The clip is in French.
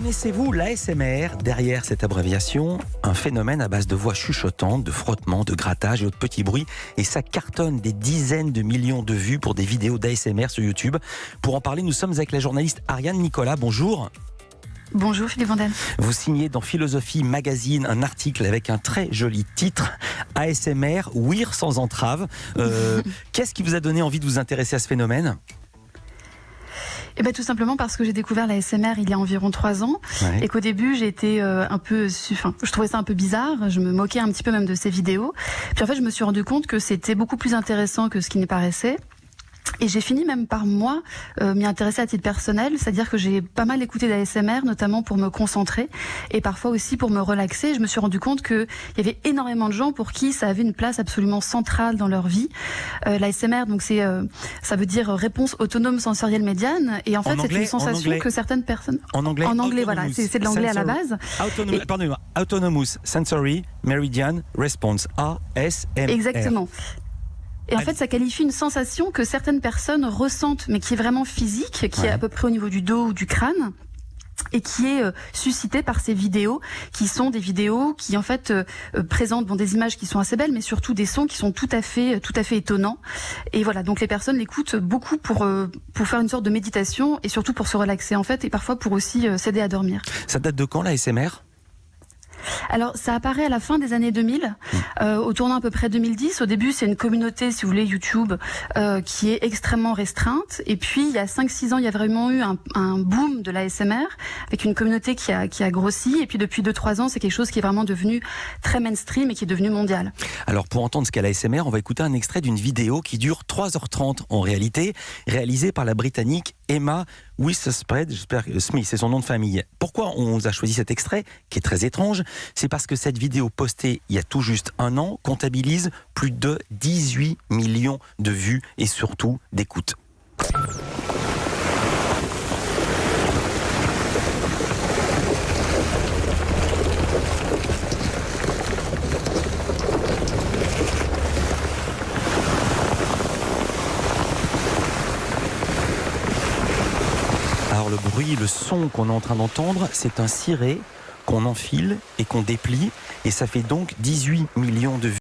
Connaissez-vous l'ASMR? Derrière cette abréviation, un phénomène à base de voix chuchotantes, de frottements, de grattages et autres petits bruits. Et ça cartonne des dizaines de millions de vues pour des vidéos d'ASMR sur YouTube. Pour en parler, nous sommes avec la journaliste Ariane Nicolas. Bonjour. Bonjour Philippe Vandel. Vous signez dans Philosophie Magazine un article avec un très joli titre, ASMR, ouïr sans entrave. Qu'est-ce qui vous a donné envie de vous intéresser à ce phénomène? Tout simplement parce que j'ai découvert la ASMR il y a environ 3 ans, et qu'au début j'ai été je trouvais ça un peu bizarre, je me moquais un petit peu même de ces vidéos. Puis en fait je me suis rendu compte que c'était beaucoup plus intéressant que ce qui n'y paraissait. Et j'ai fini même par moi m'y intéresser à titre personnel, c'est-à-dire que j'ai pas mal écouté d'ASMR, notamment pour me concentrer et parfois aussi pour me relaxer. Je me suis rendu compte qu'il y avait énormément de gens pour qui ça avait une place absolument centrale dans leur vie. L'ASMR, donc ça veut dire réponse autonome sensorielle médiane, et en fait c'est une sensation que certaines personnes... En anglais, voilà, c'est de l'anglais à la base. Pardonnez-moi, Autonomous Sensory Meridian Response, ASMR. Exactement. Et en fait, ça qualifie une sensation que certaines personnes ressentent, mais qui est vraiment physique, qui est à peu près au niveau du dos ou du crâne, et qui est suscitée par ces vidéos, qui sont des vidéos qui en fait présentent des images qui sont assez belles, mais surtout des sons qui sont tout à fait étonnants. Et voilà, donc les personnes l'écoutent beaucoup pour faire une sorte de méditation, et surtout pour se relaxer en fait, et parfois pour aussi s'aider à dormir. Ça date de quand la ASMR ? Alors, ça apparaît à la fin des années 2000, au tournant à peu près 2010. Au début, c'est une communauté, si vous voulez, YouTube, qui est extrêmement restreinte. Et puis, il y a 5-6 ans, il y a vraiment eu un boom de l'ASMR, avec une communauté qui a grossi. Et puis, depuis 2-3 ans, c'est quelque chose qui est vraiment devenu très mainstream et qui est devenu mondial. Alors, pour entendre ce qu'est l'ASMR, on va écouter un extrait d'une vidéo qui dure 3h30 en réalité, réalisée par la Britannique Emma Withspread, j'espère que Smith, c'est son nom de famille. Pourquoi on a choisi cet extrait, qui est très étrange? C'est parce que cette vidéo postée il y a tout juste 1 an comptabilise plus de 18 millions de vues et surtout d'écoutes. Alors le bruit, le son qu'on est en train d'entendre, c'est un ciré qu'on enfile et qu'on déplie, et ça fait donc 18 millions de vues.